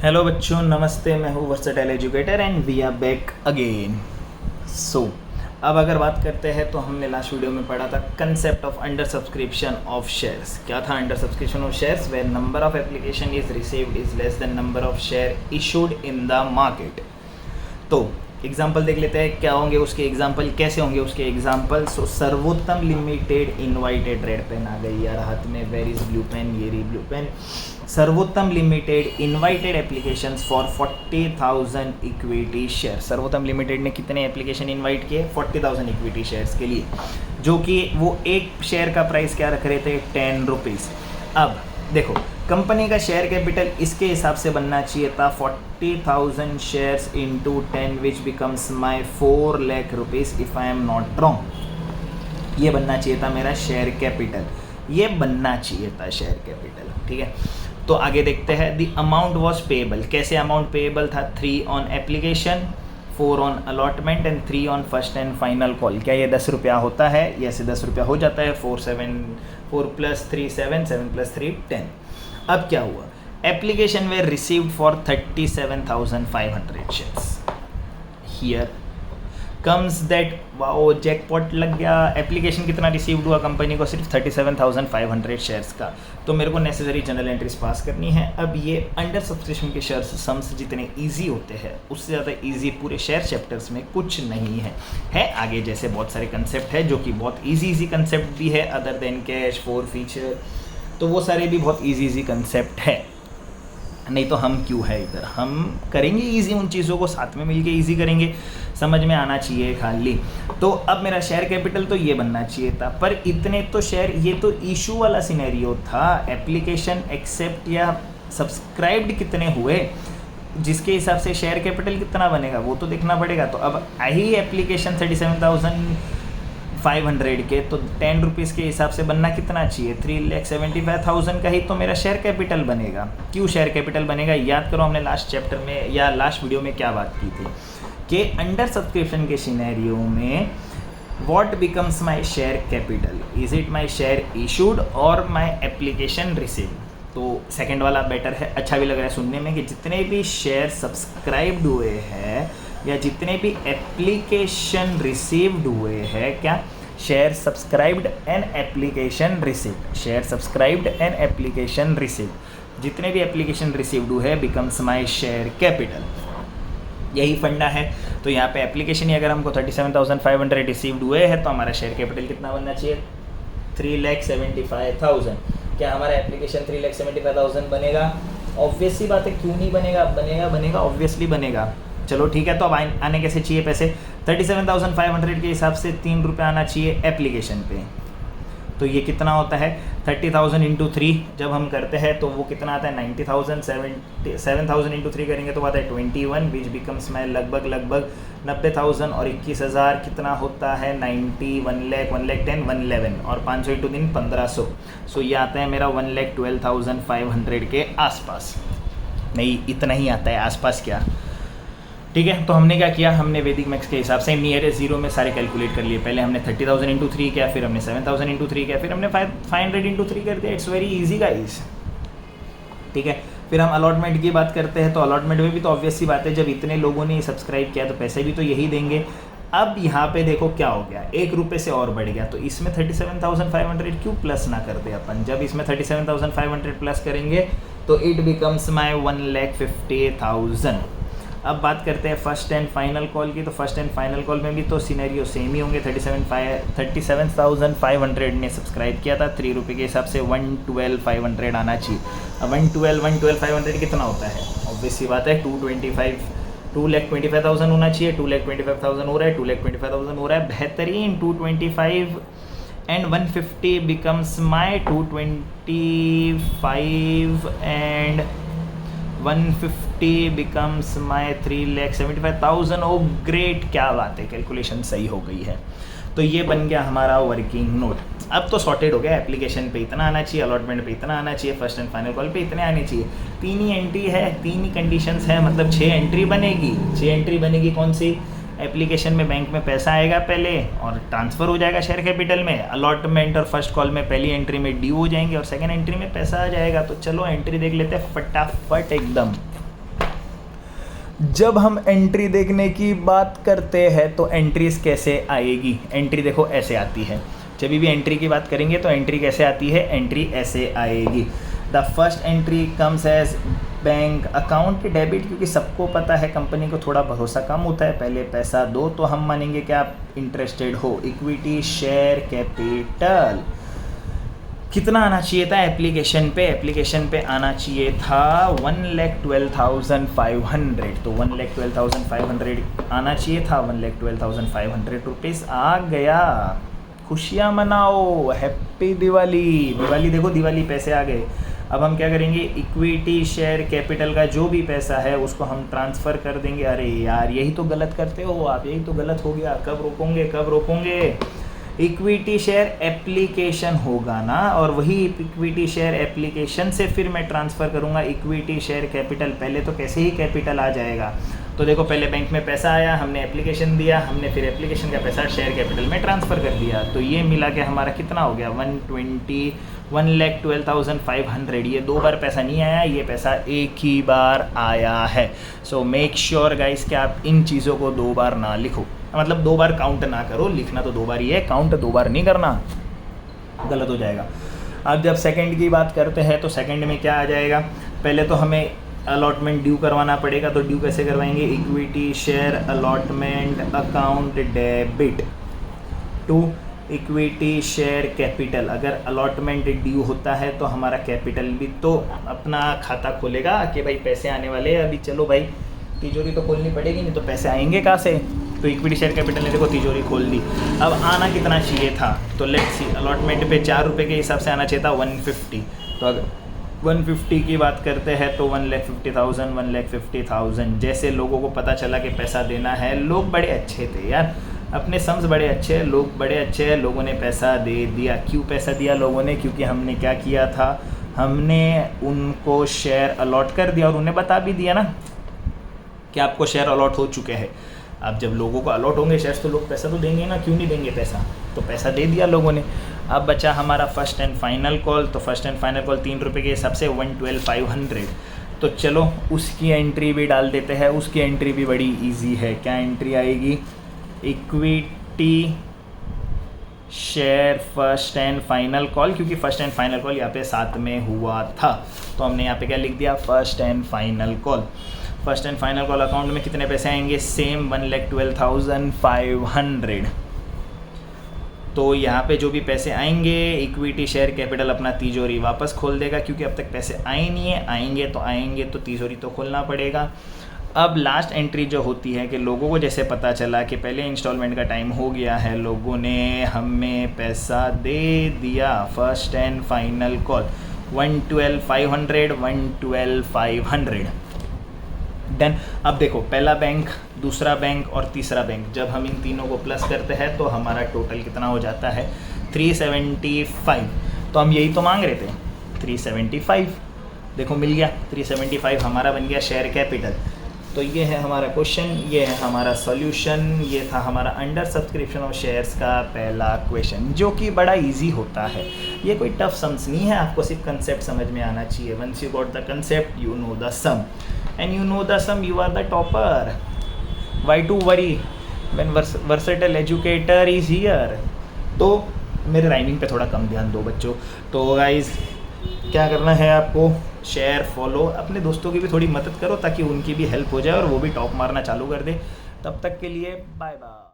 Hello बच्चों, नमस्ते। मैं हूँ versatile educator and we are back again. So अब अगर बात करते हैं तो हमने लास्ट वीडियो में पढ़ा था concept of undersubscription of shares. क्या था undersubscription of shares? Where number of application is received is less than number of share issued in the market. तो एग्जाम्पल देख लेते हैं क्या होंगे उसके एग्जाम्पल, कैसे होंगे उसके एग्जाम्पल। सो सर्वोत्तम लिमिटेड इनवाइटेड, रेड पेन आ गई यार हाथ में, वेर इज ब्लू पेन, ये रही ब्लू पेन। सर्वोत्तम limited invited applications for 40,000 equity share. सर्वोत्तम लिमिटेड ने कितने एप्लीकेशन इनवाइट किए? 40,000 इक्विटी शेयर्स के लिए, जो कि वो एक शेयर का प्राइस क्या रख रहे थे? 10 रुपीज़। अब देखो, कंपनी का शेयर कैपिटल इसके हिसाब से बनना चाहिए था 40,000 shares into 10 which becomes my 4 lakh rupees if I am not wrong. ये बनना चाहिए था मेरा शेयर कैपिटल, ये बनना चाहिए था शेयर कैपिटल। ठीक है, तो आगे देखते हैं। The amount was payable. कैसे अमाउंट पेएबल था? 3 on application, 4 on allotment and 3 on first and final call. क्या ये 10 रुपया होता है? ये ऐसे 10 रुपया हो जाता है। 4 प्लस 3 7, 7 प्लस 3 10। अब क्या हुआ? Application were received for 37,500 shares. Here comes that wow, jackpot लग गया। एप्लीकेशन कितना रिसीव्ड हुआ कंपनी को? सिर्फ 37,500 शेयर्स का। तो मेरे को नेसेसरी जनरल एंट्रीज पास करनी है। अब ये अंडर सब्सक्रिप्शन के शेयर्स सम्स जितने इजी होते हैं उससे ज़्यादा इजी पूरे शेयर चैप्टर्स में कुछ नहीं है आगे जैसे बहुत सारे कंसेप्ट है जो कि बहुत इजी कंसेप्ट भी है, other than cash, four feature, तो वो सारे भी बहुत इजी कंसेप्ट है। नहीं तो हम क्यों है इधर, हम करेंगे इजी उन चीज़ों को, साथ में मिलके इजी करेंगे, समझ में आना चाहिए खाली। तो अब मेरा शेयर कैपिटल तो ये बनना चाहिए था, पर इतने तो शेयर, ये तो इशू वाला सिनेरियो था। एप्लीकेशन एक्सेप्ट या सब्सक्राइब्ड कितने हुए, जिसके हिसाब से शेयर कैपिटल कितना बनेगा वो तो देखना पड़ेगा। तो अब आई एप्लीकेशन 37,500 के, तो 10 रुपीज़ के हिसाब से बनना कितना चाहिए? 3,75,000 का ही तो मेरा शेयर कैपिटल बनेगा। क्यों शेयर कैपिटल बनेगा? याद करो हमने लास्ट चैप्टर में या लास्ट वीडियो में क्या बात की थी कि अंडर सब्सक्रिप्शन के सिनेरियो में what becomes my share capital? Is it my share issued और माय एप्लीकेशन रिसीव्ड? तो सेकंड वाला बेटर है, अच्छा भी लग रहा है सुनने में कि जितने भी शेयर सब्सक्राइब्ड हुए हैं या जितने भी एप्लीकेशन रिसीव्ड हुए हैं, क्या? Share subscribed and application received, share subscribed and application received, जितने भी एप्लीकेशन रिसीव्ड हुए हैं बिकम्स माय शेयर कैपिटल। यही फंडा है। तो यहाँ पे एप्लीकेशन ही अगर हमको 37,500 रिसीव्ड हुए हैं तो हमारा शेयर कैपिटल कितना बनना चाहिए? 3,75,000। क्या हमारा एप्लीकेशन 3,75,000 बनेगा? ऑब्वियसली बात है, क्यों नहीं बनेगा? बनेगा ऑब्वियसली बनेगा। चलो ठीक है, तो अब आने कैसे चाहिए पैसे? 37,500 के हिसाब से 3 रुपये आना चाहिए एप्लीकेशन पे। तो ये कितना होता है? 30,000 इंटू 3 जब हम करते हैं तो वो कितना आता है? 90,000। 7,000 इंटू 3 करेंगे तो आता है 21, विच बिकम्स माई लगभग 90,000 और 21,000 कितना होता है? 90, 1 लाख, 1 लाख 10, 111 और 500 इंटू 3 1500। सो ये आता है मेरा 1,12,500 के आसपास। नहीं, इतना ही आता है, आसपास क्या। ठीक है, तो हमने क्या किया? हमने वैदिक मैक्स के हिसाब से नियरेस्ट जीरो में सारे कैलकुलेट कर लिए। पहले हमने 30,000 इंटू 3 किया, फिर हमने 7,000 इंटू 3 किया, फिर हमने 500 इंटू 3 कर दिया। It's very easy guys. ठीक है, फिर हम अलॉटमेंट की बात करते हैं तो अलॉटमेंट में भी तो ऑब्वियस सी बात है, जब इतने लोगों ने सब्सक्राइब किया तो पैसे भी तो यही देंगे। अब यहाँ पे देखो क्या हो गया, 1 रुपये से और बढ़ गया। तो इसमें 37,500 क्यों प्लस ना कर दे अपन? जब इसमें 37,500 प्लस करेंगे तो इट बिकम्स माई 1,50,000। अब बात करते हैं फर्स्ट एंड फाइनल कॉल की। तो फर्स्ट एंड फाइनल कॉल में भी तो सिनेरियो सेम ही होंगे। 37,500 ने सब्सक्राइब किया था, 3 रुपये के हिसाब से 112,500 आना चाहिए। अब 112,500 कितना होता है? ऑब्वियस सी बात है 2,25,000 होना चाहिए। 2,25,000 हो रहा है, 2,25,000 हो रहा है, बेहतरीन। 225 and 150 becomes my 225 and 150 becomes my 3,75,000। Oh great, क्या बात है, कैलकुलेशन सही हो गई है। तो ये बन गया हमारा वर्किंग नोट। अब तो सॉर्टेड हो गया, एप्लीकेशन पे इतना आना चाहिए, अलॉटमेंट पे इतना आना चाहिए, फर्स्ट एंड फाइनल कॉल पे इतने आने चाहिए। 3 ही एंट्री है, 3 ही कंडीशंस है, मतलब 6 एंट्री बनेगी। 6 एंट्री बनेगी कौन सी? एप्लीकेशन में बैंक में पैसा आएगा पहले और ट्रांसफ़र हो जाएगा शेयर कैपिटल में। अलॉटमेंट और फर्स्ट कॉल में पहली एंट्री में ड्यू हो जाएंगे और सेकंड एंट्री में पैसा आ जाएगा। तो चलो एंट्री देख लेते हैं फटाफट एकदम। जब हम एंट्री देखने की बात करते हैं तो एंट्रीज कैसे आएगी, एंट्री देखो ऐसे आती है। जब भी एंट्री की बात करेंगे तो एंट्री कैसे आती है, एंट्री ऐसे आएगी। The first entry comes as bank account debit, क्योंकि सबको पता है कंपनी को थोड़ा भरोसा कम होता है, पहले पैसा दो, तो हम मानेंगे कि आप इंटरेस्टेड हो। इक्विटी शेयर कैपिटल कितना आना चाहिए था एप्लीकेशन पे आना चाहिए था 1,12,500, तो 1,12,500 आना चाहिए था। 1,12,500 रुपीज़ आ गया। खुशियाँ मनाओ, हैप्पी दिवाली। दिवाली देखो, दिवाली पैसे आ गए। अब हम क्या करेंगे, इक्विटी शेयर कैपिटल का जो भी पैसा है उसको हम ट्रांसफ़र कर देंगे। अरे यार यही तो गलत करते हो आप, यही तो गलत हो गया। कब रोकोंगे। इक्विटी शेयर एप्लीकेशन होगा ना, और वही इक्विटी शेयर एप्लीकेशन से फिर मैं ट्रांसफ़र करूँगा इक्विटी शेयर कैपिटल। पहले तो कैसे ही कैपिटल आ जाएगा, तो देखो पहले बैंक में पैसा आया, हमने एप्लीकेशन दिया, हमने फिर एप्लीकेशन का पैसा शेयर कैपिटल में ट्रांसफ़र कर दिया, तो ये मिला के हमारा कितना हो गया 1,12,500। ये 2 बार पैसा नहीं आया, ये पैसा एक ही बार आया है। सो मेक श्योर गाइस कि आप इन चीज़ों को 2 बार ना लिखो, मतलब 2 बार काउंट ना करो। लिखना तो 2 बार ही है, काउंट 2 बार नहीं करना, गलत हो जाएगा। अब जब सेकंड की बात करते हैं तो सेकंड में क्या आ जाएगा, पहले तो हमें अलॉटमेंट ड्यू करवाना पड़ेगा। तो ड्यू कैसे करवाएंगे, equity share allotment account debit to equity share capital. अगर अलॉटमेंट ड्यू होता है तो हमारा कैपिटल भी तो अपना खाता खोलेगा कि भाई पैसे आने वाले हैं, अभी चलो भाई तिजोरी तो खोलनी पड़ेगी, नहीं तो पैसे आएंगे कहाँ से। तो इक्विटी शेयर कैपिटल ने देखो तिजोरी खोल दी। अब आना कितना चाहिए था, तो लेट्स सी, अलॉटमेंट पे 4 रुपये के हिसाब से आना चाहिए था 150। तो अगर 150 की बात करते हैं तो 1,50,000 1,50,000। जैसे लोगों को पता चला कि पैसा देना है, लोग बड़े अच्छे थे यार, अपने सम्स बड़े अच्छे हैं, लोग बड़े अच्छे हैं, लोगों ने पैसा दे दिया। क्यों पैसा दिया लोगों ने, क्योंकि हमने क्या किया था, हमने उनको शेयर अलॉट कर दिया और उन्हें बता भी दिया ना कि आपको शेयर अलॉट हो चुके हैं। अब जब लोगों को अलॉट होंगे शेयर्स तो लोग पैसा तो देंगे ना, क्यों नहीं देंगे पैसा, तो पैसा दे दिया लोगों ने। अब बचा हमारा फर्स्ट एंड फाइनल कॉल, तो फर्स्ट एंड फाइनल कॉल 3 रुपये के हिसाब से 1,12,500। तो चलो उसकी एंट्री भी डाल देते हैं। उसकी एंट्री भी बड़ी इजी है। क्या एंट्री आएगी, equity share first and final call, क्योंकि फर्स्ट एंड फाइनल कॉल यहाँ पे साथ में हुआ था, तो हमने यहाँ पे क्या लिख दिया, first and final call. First and final call account में कितने पैसे आएंगे, सेम 1,12,500। तो यहाँ पे जो भी पैसे आएंगे, इक्विटी शेयर कैपिटल अपना तिजोरी वापस खोल देगा, क्योंकि अब तक पैसे आए नहीं है। आएंगे तो तिजोरी तो खोलना पड़ेगा। अब लास्ट एंट्री जो होती है कि लोगों को जैसे पता चला कि पहले इंस्टॉलमेंट का टाइम हो गया है, लोगों ने हमें पैसा दे दिया, first and final call 1,12,500 1,12,500 then. अब देखो पहला बैंक, दूसरा बैंक और तीसरा बैंक, जब हम इन तीनों को प्लस करते हैं तो हमारा टोटल कितना हो जाता है 375। तो हम यही तो मांग रहे थे 375, देखो मिल गया 375, हमारा बन गया शेयर कैपिटल। तो ये है हमारा क्वेश्चन, ये है हमारा सॉल्यूशन, ये था हमारा अंडर सब्सक्रिप्शन ऑफ शेयर्स का पहला क्वेश्चन, जो कि बड़ा इजी होता है। ये कोई टफ सम्स नहीं है, आपको सिर्फ कंसेप्ट समझ में आना चाहिए। Once you got the concept, you know the sum, and you know the sum, you are the topper. Why to worry when versatile educator is here. तो मेरे राइमिंग पे थोड़ा कम ध्यान दो बच्चों। तो गाइज क्या करना है आपको, शेयर फॉलो, अपने दोस्तों की भी थोड़ी मदद करो ताकि उनकी भी हेल्प हो जाए और वो भी टॉप मारना चालू कर दे। तब तक के लिए बाय बाय।